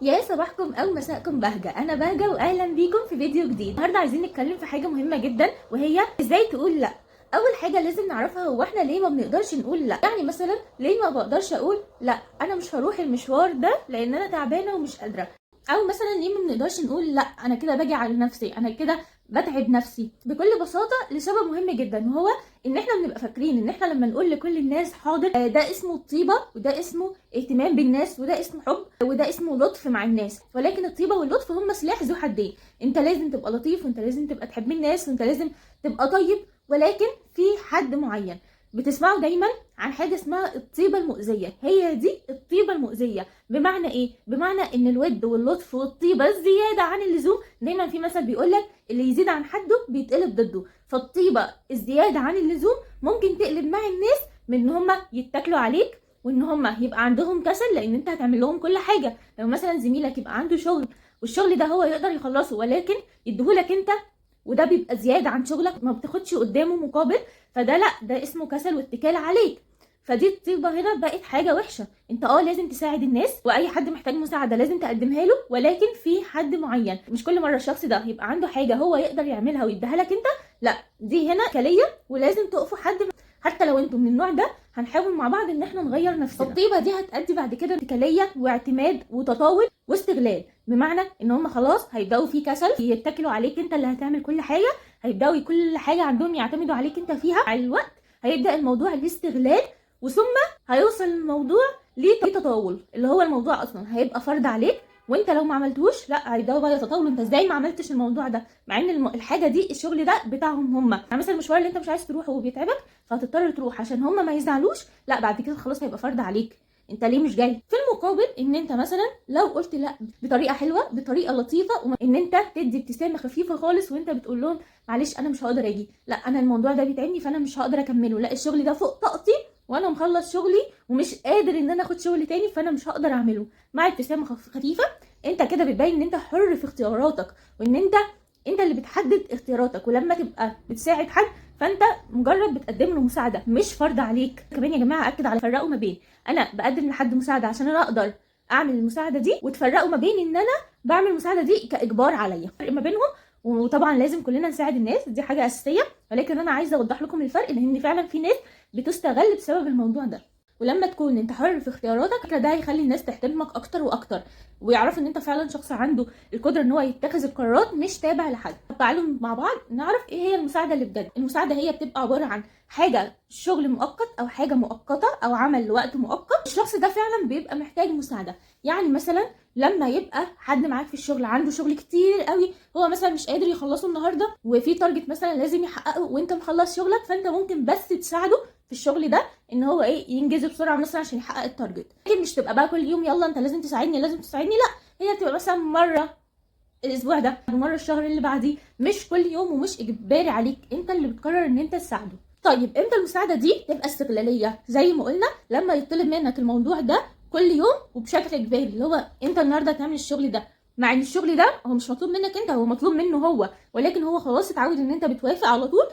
يا صباحكم او مساءكم بهجه، انا بهجه واهلا بيكم في فيديو جديد. النهارده عايزين نتكلم في حاجه مهمه جدا، وهي ازاي تقول لا. اول حاجه لازم نعرفها هو احنا ليه ما بنقدرش نقول لا. يعني مثلا ليه ما بقدرش اقول لا انا مش هروح المشوار ده لان انا تعبانه ومش قادره، او مثلا ليه ما بنقدرش نقول لا انا كده باجي على نفسي، انا كده بتعب نفسي. بكل بساطه لسبب مهم جدا، وهو ان احنا بنبقى فاكرين ان احنا لما نقول لكل الناس حاضر ده اسمه طيبه، وده اسمه اهتمام بالناس، وده اسمه حب، وده اسمه لطف مع الناس. ولكن الطيبه واللطف هم سلاح ذو حدين. انت لازم تبقى لطيف، وانت لازم تبقى تحب الناس، وانت لازم تبقى طيب، ولكن في حد معين بتسمعوا دايما عن حاجه اسمها الطيبه المؤذيه. هي دي الطيبه المؤذيه. بمعنى ايه؟ بمعنى ان الود واللطف والطيبه الزياده عن اللزوم، دايما في مثل بيقول لك اللي يزيد عن حده بيتقلب ضده. فالطيبه الزياده عن اللزوم ممكن تقلب مع الناس من ان هم يتكلوا عليك، وان هم يبقى عندهم كسل لان انت هتعمل لهم كل حاجه. لو مثلا زميلك يبقى عنده شغل والشغل ده هو يقدر يخلصه ولكن يديهولك انت، وده بيبقى زياده عن شغلك، ما بتاخدش قدامه مقابل، فده لا، ده اسمه كسل واتكال عليك. فدي الطيبه هنا بقت حاجه وحشه. انت لازم تساعد الناس، واي حد محتاج مساعده لازم تقدمها له، ولكن في حد معين. مش كل مره الشخص ده يبقى عنده حاجه هو يقدر يعملها ويديها لك انت، لا، دي هنا كليه، ولازم تقفوا حد. حتى لو انتوا من النوع ده هنحاول مع بعض ان احنا نغير نفسنا. الطيبه دي هتأدي بعد كده اتكاليه واعتماد وتطاول واستغلال، بمعنى ان هم خلاص هيبداوا في كسل، يتكلوا عليك انت اللي هتعمل كل حاجه، هيبداوا كل حاجه عندهم يعتمدوا عليك انت فيها. مع الوقت هيبدا الموضوع الاستغلال، وثم هيوصل الموضوع لتطاول، اللي هو الموضوع اصلا هيبقى فرض عليك، وانت لو ما عملتوش لا، هيبداوا بقى يتطاولوا انت ازاي ما عملتش الموضوع ده، مع ان الحاجه دي الشغل ده بتاعهم هم. يعني مثلا المشوار اللي انت مش عايز تروحه وبيتعبك فهتضطر تروح عشان هم ما يزعلوش، لا بعد كده خلاص هيبقى فرض عليك، انت ليه مش جاي؟ في المقابل ان انت مثلا لو قلت لا بطريقه حلوه بطريقه لطيفه، ان انت تدي ابتسامه خفيفه خالص وانت بتقول لهم معلش انا مش هقدر اجي، لا انا الموضوع ده بيتعبني فانا مش هقدر اكمله، لا الشغل ده فوق طاقتي وانا مخلص شغلي ومش قادر ان انا اخد شغل تاني فانا مش هقدر اعمله. مع ابتسامه خفيفه انت كده بتبين ان انت حر في اختياراتك، وان انت اللي بتحدد اختياراتك. ولما تبقى بتساعد حد فانت مجرد بتقدم له مساعده مش فرض عليك. كمان يا جماعه اكد على فرقوا ما بين انا بقدم لحد مساعده عشان انا اقدر اعمل المساعده دي، وتفرقوا ما بين ان انا بعمل المساعده دي كاجبار عليا. فرق ما بينهم. وطبعا لازم كلنا نساعد الناس، دي حاجه اساسيه، ولكن انا عايزه اوضح لكم الفرق، لان فعلا في ناس بتستغل بسبب الموضوع ده. ولما تكون انت حر في اختياراتك ده هيخلي الناس تحترمك اكتر واكتر، ويعرفوا ان انت فعلا شخص عنده القدره ان هو يتخذ القرارات مش تابع لحد. تعالوا مع بعض نعرف ايه هي المساعده اللي بجد. المساعده هي بتبقى عباره عن حاجه شغل مؤقت او حاجه مؤقته او عمل لوقت مؤقت، الشخص ده فعلا بيبقى محتاج مساعده. يعني مثلا لما يبقى حد معاك في الشغل عنده شغل كتير قوي، هو مثلا مش قادر يخلصه النهارده، وفي تارجت مثلا لازم يحققه وانت مخلص شغلك، فانت ممكن بس تساعده في الشغل ده ان هو ينجزه بسرعه مثلا عشان يحقق التارجت. لكن مش تبقى بقى كل يوم يلا انت لازم تساعدني لازم تساعدني، لا، هي بتبقى مثلا مره الاسبوع ده ومره الشهر اللي بعديه، مش كل يوم ومش اجباري عليك، انت اللي بتقرر ان انت تساعده. طيب امتى المساعده دي تبقى استغلاليه؟ زي ما قلنا لما يطلب منك الموضوع ده كل يوم وبشكل اجباري، اللي هو انت النهارده هتعمل الشغل ده، مع ان الشغل ده هو مش مطلوب منك انت، هو مطلوب منه هو، ولكن هو خلاص اتعود ان انت بتوافق على طول،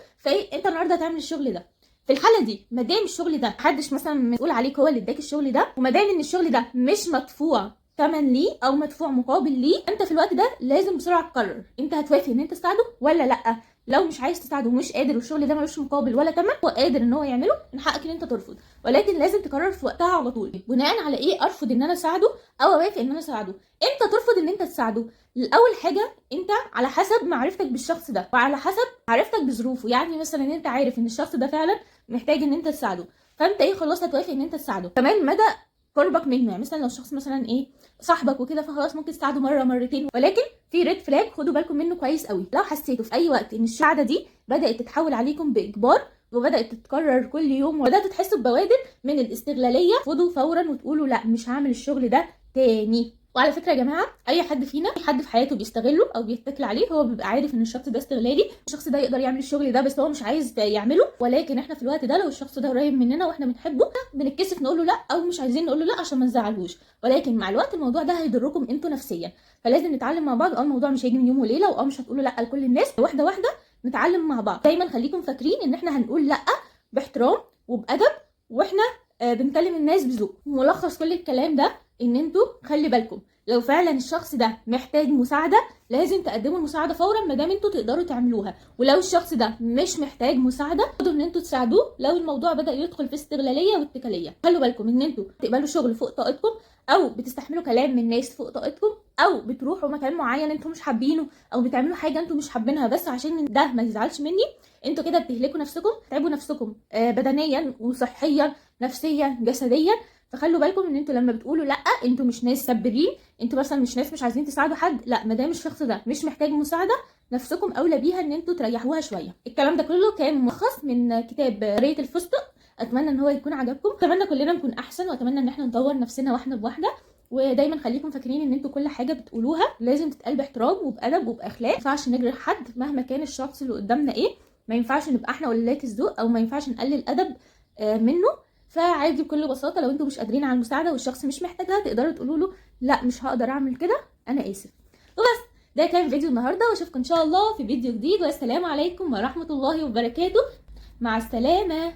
انت النهارده هتعمل الشغل ده. في الحاله دي ما دام الشغل ده محدش مثلا مسؤول عليك، هو اللي اداك الشغل ده، وما دام ان الشغل ده مش مدفوع ثمن ليه او مدفوع مقابل ليه، انت في الوقت ده لازم بسرعه تقرر انت هتوافق ان انت تساعده ولا لا. لو مش عايز تساعده ومش قادر والشغل ده ملوش مقابل ولا ثمن، هو قادر ان هو يعمله، من حقك ان انت ترفض، ولكن لازم تقرر في وقتها على طول. بناء على ايه ارفض ان انا اساعده او اوافق ان انا اساعده؟ امتى ترفض ان انت تساعده؟ الاول حاجه انت على حسب معرفتك بالشخص ده وعلى حسب معرفتك بظروفه. يعني مثلا انت عارف ان الشخص ده فعلا محتاج ان انت تساعده، فانت خلاص هتوافق ان انت تساعده. كمان مدى قربك منه، يعني مثلا لو الشخص مثلا صاحبك وكده فخلاص ممكن تساعده مره مرتين، ولكن في ريد فلاج خدوا بالكم منه كويس قوي. لو حسيتوا في اي وقت ان السعاده دي بدات تتحول عليكم باجبار وبدات تتكرر كل يوم وبدات تحسوا ببوادر من الاستغلاليه، خدوا فورا وتقولوا لا مش هعمل الشغل ده تاني. وعلى فكره يا جماعه اي حد فينا في حد في حياته بيستغله او بيتكل عليه، هو بيبقى عارف ان الشخص ده استغلالي، الشخص ده يقدر يعمل الشغل ده بس هو مش عايز يعمله، ولكن احنا في الوقت ده لو الشخص ده قريب مننا واحنا بنحبه بنتكسف نقول له لا، او مش عايزين نقول له لا عشان ما نزعلهوش، ولكن مع الوقت الموضوع ده هيضركم انتوا نفسيا. فلازم نتعلم مع بعض. الموضوع مش هيجي من يوم وليله، مش هتقولوا لا لكل الناس، واحده واحده نتعلم مع بعض. دايما خليكم فاكرين ان احنا هنقول لا باحترام وبادب، واحنا بنكلم الناس بذوق. ملخص كل الكلام ده ان انتوا خلي بالكم لو فعلا الشخص ده محتاج مساعده لازم تقدموا المساعده فورا ما دام انتوا تقدروا تعملوها. ولو الشخص ده مش محتاج مساعده تقدروا ان انتوا تساعدوه لو الموضوع بدا يدخل في استغلاليه واتكاليه. خلوا بالكم ان انتوا تقبلوا شغل فوق طاقتكم، او بتستحملوا كلام من ناس فوق طاقتكم، او بتروحوا مكان معين انتوا مش حابينه، او بتعملوا حاجه انتوا مش حابينها بس عشان ده ما يزعلش مني. انتوا كده بتهلكوا نفسكم، تعبوا نفسكم بدنيا وصحيا نفسيا جسديا. فخلوا بالكم ان انتوا لما بتقولوا لا انتوا مش ناس سبرين، انتوا مثلا مش ناس مش عايزين تساعدوا حد، لا ما دام الشخص ده مش محتاج مساعده نفسكم اولى بيها ان انتوا تريحوها شويه. الكلام ده كله كان ملخص من كتاب ريت الفستق، اتمنى ان هو يكون عجبكم، اتمنى كلنا نكون احسن، واتمنى ان احنا نطور نفسنا واحده بواحده. ودايما خليكم فاكرين ان انتوا كل حاجه بتقولوها لازم تتقال باحترام وبادب وباخلاق. ما ينفعش نجرح حد مهما كان الشخص اللي قدامنا ايه، ما ينفعش نبقى احنا قلات الذوق، او ما ينفعش نقلل ادب منه. فعادي بكل بساطه لو انتوا مش قادرين على المساعده والشخص مش محتاجها تقدروا تقولوا له لا مش هقدر اعمل كده، انا اسف. وبس ده كان فيديو النهارده، واشوفكم ان شاء الله في فيديو جديد، والسلام عليكم ورحمه الله وبركاته. مع السلامه.